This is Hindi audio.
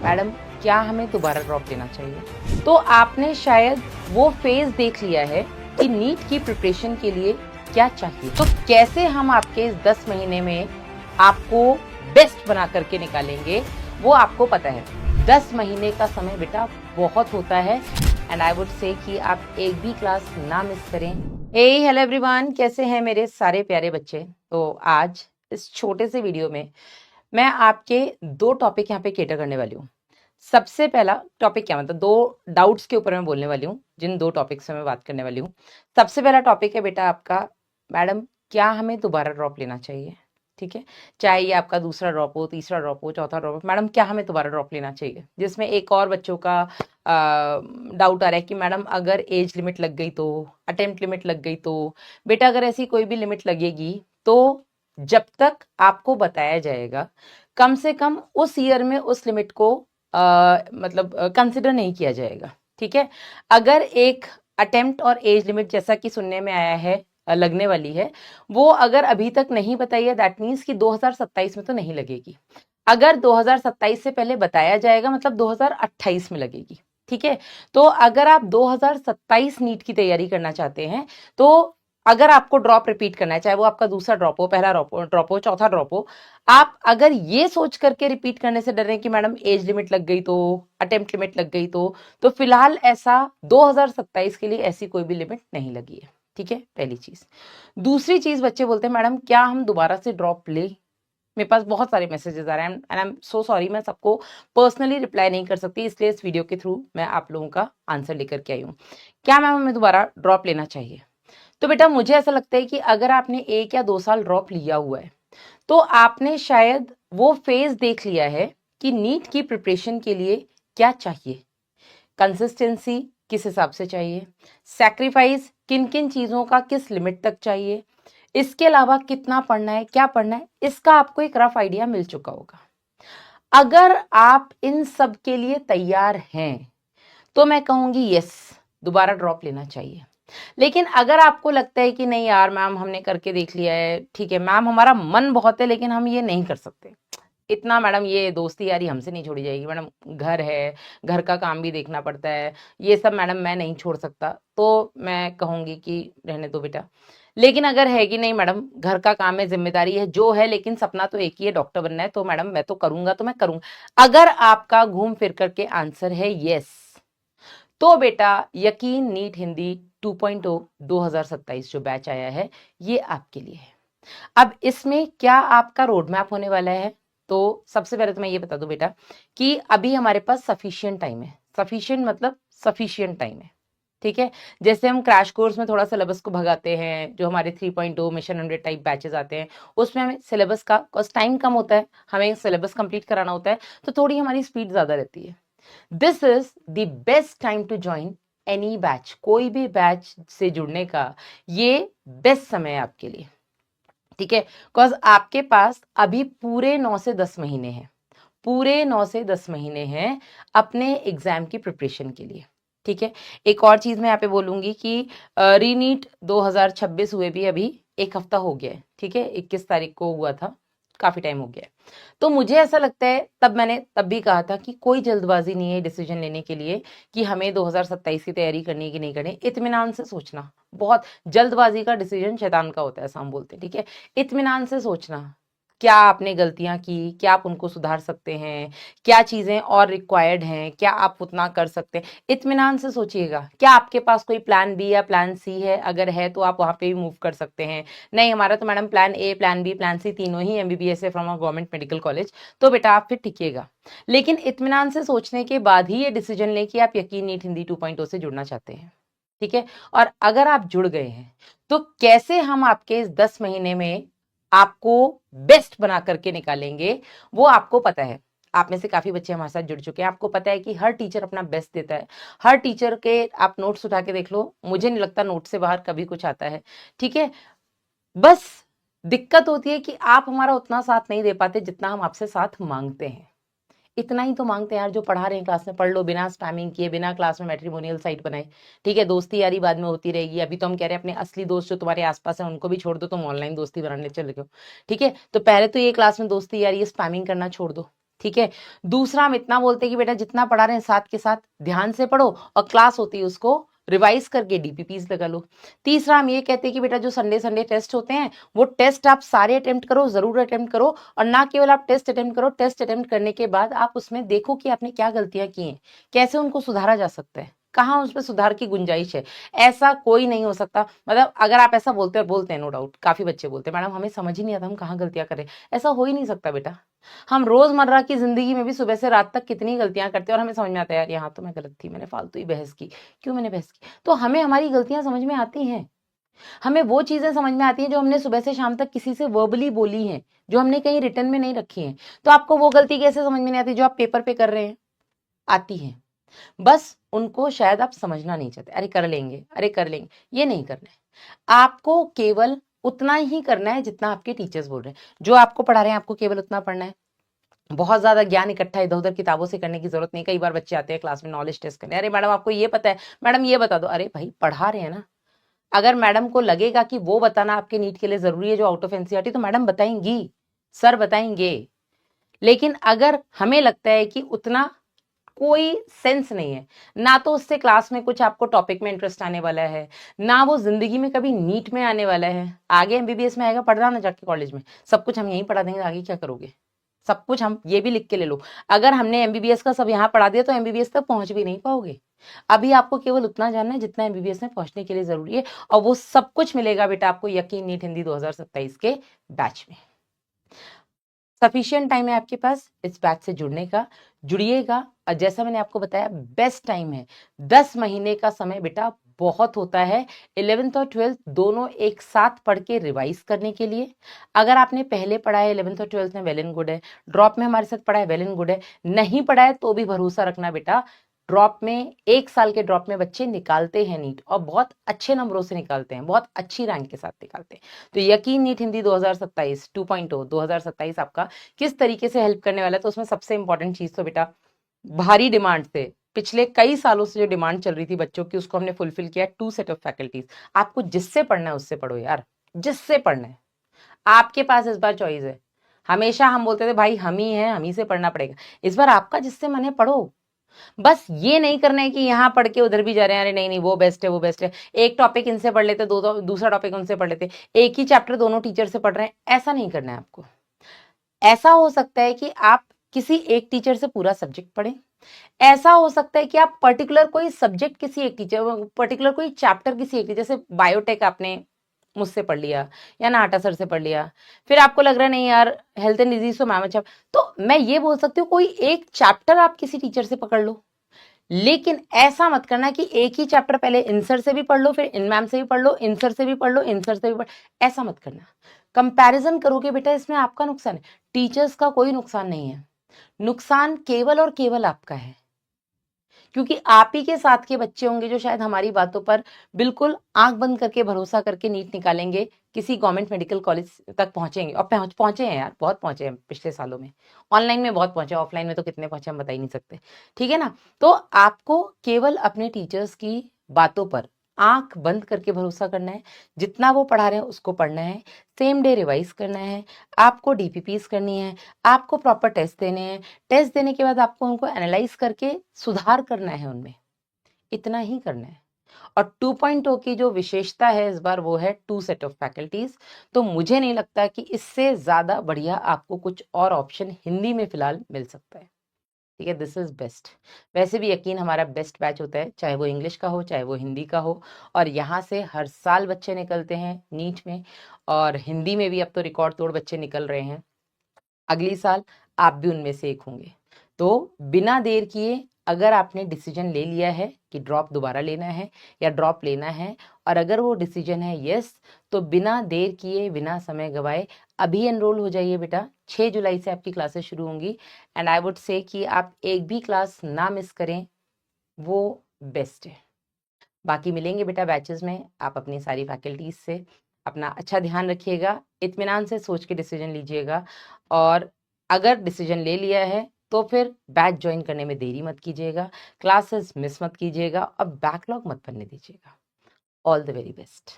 मैडम क्या हमें दोबारा ड्रॉप लेना चाहिए? तो आपने शायद वो फेज देख लिया है कि नीट की प्रिपरेशन के लिए क्या चाहिए, तो कैसे हम आपके इस 10 महीने में आपको बेस्ट बना करके निकालेंगे वो आपको पता है। 10 महीने का समय बेटा बहुत होता है एंड आई वुड से कि आप एक भी क्लास ना मिस करें। हे हेलो एवरीवन, कैसे हैं मेरे सारे प्यारे बच्चे। तो आज इस छोटे से वीडियो में मैं आपके दो टॉपिक यहाँ पे केटर करने वाली हूँ। सबसे पहला टॉपिक क्या, मतलब दो डाउट्स के ऊपर मैं बोलने वाली हूँ, जिन दो टॉपिक से मैं बात करने वाली हूँ। सबसे पहला टॉपिक है बेटा आपका, मैडम क्या हमें दोबारा ड्रॉप लेना चाहिए? ठीक है, चाहे ये आपका दूसरा ड्रॉप हो, तीसरा ड्रॉप हो, चौथा ड्रॉप हो, मैडम क्या हमें दोबारा ड्रॉप लेना चाहिए? जिसमें एक और बच्चों का डाउट आ रहा है कि मैडम अगर एज लिमिट लग गई तो, अटेम्प्ट लिमिट लग गई तो। बेटा अगर ऐसी कोई भी लिमिट लगेगी तो जब तक आपको बताया जाएगा कम से कम उस ईयर में उस लिमिट को मतलब कंसिडर नहीं किया जाएगा। ठीक है, अगर एक अटेम्प्ट और एज लिमिट जैसा कि सुनने में आया है लगने वाली है, वो अगर अभी तक नहीं बताई है दैट मीन्स कि 2027 में तो नहीं लगेगी। अगर 2027 से पहले बताया जाएगा मतलब 2028 में लगेगी। ठीक है, तो अगर आप 2027 नीट की तैयारी करना चाहते हैं तो अगर आपको ड्रॉप रिपीट करना है, चाहे वो आपका दूसरा ड्रॉप हो, पहला ड्रॉप हो, चौथा ड्रॉप हो, आप अगर ये सोच करके रिपीट करने से डर रहे हैं कि मैडम एज लिमिट लग गई तो, अटेम्प्ट लिमिट लग गई तो फिलहाल ऐसा 2027 के लिए ऐसी कोई भी लिमिट नहीं लगी है। ठीक है, पहली चीज। दूसरी चीज, बच्चे बोलते हैं मैडम क्या हम दोबारा से ड्रॉप ले? मेरे पास बहुत सारे मैसेजेस आ रहे हैं and I am so sorry, मैं सबको पर्सनली रिप्लाई नहीं कर सकती, इसलिए इस वीडियो के थ्रू मैं आप लोगों का आंसर लेकर के आई हूँ। क्या मैम हमें दोबारा ड्रॉप लेना चाहिए? तो बेटा मुझे ऐसा लगता है कि अगर आपने 1 या 2 साल ड्रॉप लिया हुआ है तो आपने शायद वो फेज देख लिया है कि नीट की प्रिपरेशन के लिए क्या चाहिए, कंसिस्टेंसी किस हिसाब से चाहिए, सैक्रिफाइस किन किन चीजों का किस लिमिट तक चाहिए, इसके अलावा कितना पढ़ना है, क्या पढ़ना है, इसका आपको एक रफ आइडिया मिल चुका होगा। अगर आप इन सब के लिए तैयार हैं तो मैं कहूंगी यस, दोबारा ड्रॉप लेना चाहिए। लेकिन अगर आपको लगता है कि नहीं यार मैम हमने करके देख लिया है, ठीक है मैम हमारा मन बहुत है लेकिन हम ये नहीं कर सकते, इतना मैडम ये दोस्ती यारी हमसे नहीं छोड़ी जाएगी, मैडम घर है, घर का काम भी देखना पड़ता है, ये सब मैडम मैं नहीं छोड़ सकता, तो मैं कहूंगी कि रहने दो बेटा। लेकिन अगर है कि नहीं मैडम घर का काम है, जिम्मेदारी है जो है, लेकिन सपना तो एक ही है, डॉक्टर बनना है, तो मैडम मैं तो करूंगा, तो मैं करूंगा। अगर आपका घूम फिर करके आंसर है यस, तो बेटा यकीन नीट हिंदी 2.0 2027 जो बैच आया है ये आपके लिए है। अब इसमें क्या आपका रोड मैप होने वाला है? तो सबसे पहले तो मैं ये बता दूं बेटा कि अभी हमारे पास सफिशिएंट टाइम है। सफिशिएंट मतलब सफिशिएंट टाइम है। ठीक है, जैसे हम क्रैश कोर्स में थोड़ा सिलेबस को भगाते हैं, जो हमारे 3.0 मिशन 100 टाइप बैचेस आते हैं उसमें हमें सिलेबस का टाइम कम होता है, हमें सिलेबस कंप्लीट कराना होता है, तो थोड़ी हमारी स्पीड ज्यादा रहती है। This is the best time to join any batch, कोई भी बैच से जुड़ने का ये बेस्ट समय है आपके लिए। ठीक है, बिकॉज आपके पास अभी पूरे 9 से 10 महीने हैं, पूरे 9 से 10 महीने हैं अपने एग्जाम की प्रिपरेशन के लिए। ठीक है, एक और चीज मैं यहाँ पे बोलूंगी कि रीनीट 2026 हुए भी अभी एक हफ्ता हो गया है। ठीक है, 21 तारीख को हुआ था, काफी टाइम हो गया है। तो मुझे ऐसा लगता है, तब मैंने तब भी कहा था कि कोई जल्दबाजी नहीं है डिसीजन लेने के लिए कि हमें 2027 की तैयारी करनी है कि नहीं करनी। इत्मीनान से सोचना, बहुत जल्दबाजी का डिसीजन शैतान का होता है ऐसा हम बोलते हैं। ठीक है, इत्मीनान से सोचना क्या आपने गलतियां की, क्या आप उनको सुधार सकते हैं, क्या चीजें और रिक्वायर्ड हैं, क्या आप उतना कर सकते हैं, इत्मीनान से सोचिएगा। क्या आपके पास कोई प्लान बी या प्लान सी है? अगर है तो आप वहां पे भी मूव कर सकते हैं। नहीं हमारा तो madam plan A, plan B, plan C तीनों ही एमबीबीएस है from a government medical college, तो बेटा आप फिर टिकिएगा। लेकिन इत्मीनान से सोचने के बाद ही ये डिसीजन लें कि आप यकीन नीट हिंदी 2.0 से जुड़ना चाहते हैं। ठीक है, और अगर आप जुड़ गए हैं तो कैसे हम आपके इस 10 महीने में आपको बेस्ट बना करके निकालेंगे वो आपको पता है। आप में से काफी बच्चे हमारे साथ जुड़ चुके हैं, आपको पता है कि हर टीचर अपना बेस्ट देता है। हर टीचर के आप नोट्स उठा के देख लो, मुझे नहीं लगता नोट से बाहर कभी कुछ आता है। ठीक है, बस दिक्कत होती है कि आप हमारा उतना साथ नहीं दे पाते जितना हम आपसे साथ मांगते हैं। इतना ही तो मांगते हैं यार, जो पढ़ा रहे हैं क्लास में पढ़ लो, बिना स्पैमिंग किए, बिना क्लास में मैट्रिमोनियल साइट बनाए। ठीक है, दोस्ती यारी बाद में होती रहेगी, अभी तो हम कह रहे हैं अपने असली दोस्त जो तुम्हारे आसपास है उनको भी छोड़ दो, तुम ऑनलाइन दोस्ती बनाने चले गए। ठीक है, तो पहले तो ये क्लास में दोस्ती यारी स्पैमिंग करना छोड़ दो। ठीक है। दूसरा, हम इतना बोलते हैं कि बेटा जितना पढ़ा रहे हैं साथ के साथ ध्यान से पढ़ो और क्लास होती है उसको रिवाइज करके डीपीपीज लगा लो। तीसरा, हम ये कहते हैं कि बेटा जो संडे संडे टेस्ट होते हैं वो टेस्ट आप सारे अटेम्प्ट करो, जरूर अटेम्प्ट करो, और ना केवल आप टेस्ट अटेम्प्ट करो, टेस्ट अटेम्प्ट करने के बाद आप उसमें देखो कि आपने क्या गलतियां की हैं, कैसे उनको सुधारा जा सकता है, कहाँ उसमें सुधार की गुंजाइश है। ऐसा कोई नहीं हो सकता, मतलब अगर आप ऐसा बोलते हैं नो डाउट, काफी बच्चे बोलते हैं मैडम हमें समझ ही नहीं आता हम कहाँ गलतियां करें। ऐसा हो ही नहीं सकता बेटा। हम रोजमर्रा की जिंदगी में भी सुबह से रात तक कितनी गलतियां करते हैं और हमें समझ में आता है यार यहाँ तो मैं गलत थी, मैंने फालतू ही बहस की, क्यों मैंने बहस की। तो हमें हमारी गलतियां समझ में आती हैं, हमें वो चीजें समझ में आती हैं जो हमने सुबह से शाम तक किसी से वर्बली बोली हैं, जो हमने कहीं रिटर्न में नहीं रखी हैं। तो आपको वो गलती कैसे समझ में नहीं आती जो आप पेपर पे कर रहे हैं, आती है, बस उनको शायद आप समझना नहीं चाहते। अरे कर लेंगे, अरे कर लेंगे, ये नहीं करना है। आपको केवल उतना ही करना है जितना आपके टीचर्स बोल रहे हैं। जो आपको पढ़ा रहे हैं आपको केवल उतना पढ़ना है। बहुत ज्यादा ज्ञान इकट्ठा इधर उधर किताबों से करने की जरूरत नहीं। कई बार बच्चे आते हैं क्लास में नॉलेज टेस्ट करने, अरे मैडम आपको ये पता है, मैडम ये बता दो। अरे भाई पढ़ा रहे हैं ना, अगर मैडम को लगेगा कि वो बताना आपके नीट के लिए जरूरी है जो आउट ऑफ एनसीईआरटी, तो मैडम बताएंगी, सर बताएंगे। लेकिन अगर हमें लगता है कि उतना कोई सेंस नहीं है, ना तो उससे क्लास में कुछ आपको टॉपिक में इंटरेस्ट आने वाला है, ना वो जिंदगी में कभी नीट में आने वाला है, आगे एमबीबीएस में आएगा, पढ़ना ना जाके कॉलेज में, सब कुछ हम यहीं पढ़ा देंगे, आगे क्या करोगे। सब कुछ हम ये भी लिख के ले लो, अगर हमने एमबीबीएस का सब यहाँ पढ़ा दिया तो एमबीबीएस तक पहुंच भी नहीं पाओगे। अभी आपको केवल उतना जानना है जितना एमबीबीएस में पहुंचने के लिए जरूरी है, और वो सब कुछ मिलेगा बेटा आपको यकीन नीट हिंदी 2027 के बैच में। सफिशिएंट टाइम है आपके पास इस बैच से जुड़ने का, जुड़िएगा। और जैसा मैंने आपको बताया बेस्ट टाइम है, 10 महीने का समय बेटा बहुत होता है 11th और 12th दोनों एक साथ पढ़ के रिवाइज करने के लिए। अगर आपने पहले पढ़ा है 11th और 12th में वेल एंड गुड है, ड्रॉप में हमारे साथ पढ़ा है वेल एंड गुड है, नहीं पढ़ा है तो भी भरोसा रखना बेटा, ड्रॉप में 1 साल के ड्रॉप में बच्चे निकालते हैं नीट, और बहुत अच्छे नंबरों से निकालते हैं, बहुत अच्छी रैंक के साथ निकालते हैं। तो यकीन नीट हिंदी 2027 2.0 2027 आपका किस तरीके से हेल्प करने वाला है। तो उसमें सबसे इंपॉर्टेंट चीज तो बेटा भारी डिमांड से, पिछले कई सालों से जो डिमांड चल रही थी बच्चों की, उसको हमने फुलफिल किया। 2 सेट ऑफ फैकल्टीज, आपको जिससे पढ़ना है उससे पढ़ो यार, जिससे पढ़ना है आपके पास इस बार चॉइस है। हमेशा हम बोलते थे भाई हम ही हैं, हम ही से पढ़ना पड़ेगा, इस बार आपका जिससे मन है पढ़ो। बस ये नहीं करना है कि यहाँ पढ़ के उधर भी जा रहे हैं, अरे नहीं नहीं वो बेस्ट है वो बेस्ट है, एक टॉपिक इनसे पढ़ लेते, दूसरा टॉपिक उनसे पढ़ लेते, एक ही चैप्टर दोनों टीचर से पढ़ रहे हैं, ऐसा नहीं करना है आपको। ऐसा हो सकता है कि आप किसी एक टीचर से पूरा सब्जेक्ट पढ़ें, ऐसा हो सकता है कि आप पर्टिकुलर कोई सब्जेक्ट किसी एक टीचर, पर्टिकुलर कोई चैप्टर किसी एक टीचर, जैसे बायोटेक आपने मुझसे पढ़ लिया या नाटा सर से पढ़ लिया, फिर आपको लग रहा है नहीं यार हेल्थ एंड डिजीज तो मैम अच्छा, तो मैं ये बोल सकती हूँ कोई एक चैप्टर आप किसी टीचर से पकड़ लो। लेकिन ऐसा मत करना कि एक ही चैप्टर पहले इन सर से भी पढ़ लो, फिर इन मैम से भी पढ़ लो, इन सर से भी पढ़ लो, इन सर से भी पढ़, ऐसा मत करना। कंपैरिजन करोगे बेटा इसमें आपका नुकसान है, टीचर्स का कोई नुकसान नहीं है, नुकसान केवल और केवल आपका है। क्योंकि आप ही के साथ के बच्चे होंगे जो शायद हमारी बातों पर बिल्कुल आंख बंद करके भरोसा करके नीट निकालेंगे, किसी गवर्नमेंट मेडिकल कॉलेज तक पहुंचेंगे, और पहुंचे हैं यार, बहुत पहुंचे हैं पिछले सालों में, ऑनलाइन में बहुत पहुंचे, ऑफलाइन में तो कितने पहुंचे हम बता ही नहीं सकते, ठीक है ना। तो आपको केवल अपने टीचर्स की बातों पर आंख बंद करके भरोसा करना है, जितना वो पढ़ा रहे हैं उसको पढ़ना है, सेम डे रिवाइज करना है, आपको डीपीपीस करनी है, आपको प्रॉपर टेस्ट देने हैं, टेस्ट देने के बाद आपको उनको एनालाइज करके सुधार करना है उनमें, इतना ही करना है। और 2.0 की जो विशेषता है इस बार वो है 2 सेट ऑफ फैकल्टीज। तो मुझे नहीं लगता कि इससे ज्यादा बढ़िया आपको कुछ और ऑप्शन हिंदी में फिलहाल मिल सकता है, ठीक है। This is best. वैसे भी यकीन हमारा बेस्ट बैच होता है, चाहे वो इंग्लिश का हो चाहे वो हिंदी का हो, और यहाँ से हर साल बच्चे निकलते हैं नीट में, और हिंदी में भी अब तो रिकॉर्ड तोड़ बच्चे निकल रहे हैं, अगली साल आप भी उनमें से एक होंगे। तो बिना देर किए अगर आपने डिसीजन ले लिया है कि ड्रॉप दोबारा लेना है या ड्रॉप लेना है, और अगर वो डिसीजन है यस, तो बिना देर किए बिना समय गवाए अभी एनरोल हो जाइए बेटा। 6 जुलाई से आपकी क्लासेस शुरू होंगी, एंड आई वुड से कि आप एक भी क्लास ना मिस करें, वो बेस्ट है। बाकी मिलेंगे बेटा बैचेस में, आप अपनी सारी फैकल्टीज से अपना अच्छा ध्यान रखिएगा, इत्मीनान से सोच के डिसीजन लीजिएगा, और अगर डिसीजन ले लिया है तो फिर बैच ज्वाइन करने में देरी मत कीजिएगा, क्लासेस मिस मत कीजिएगा, और बैकलॉग मत बनने दीजिएगा। All the very best.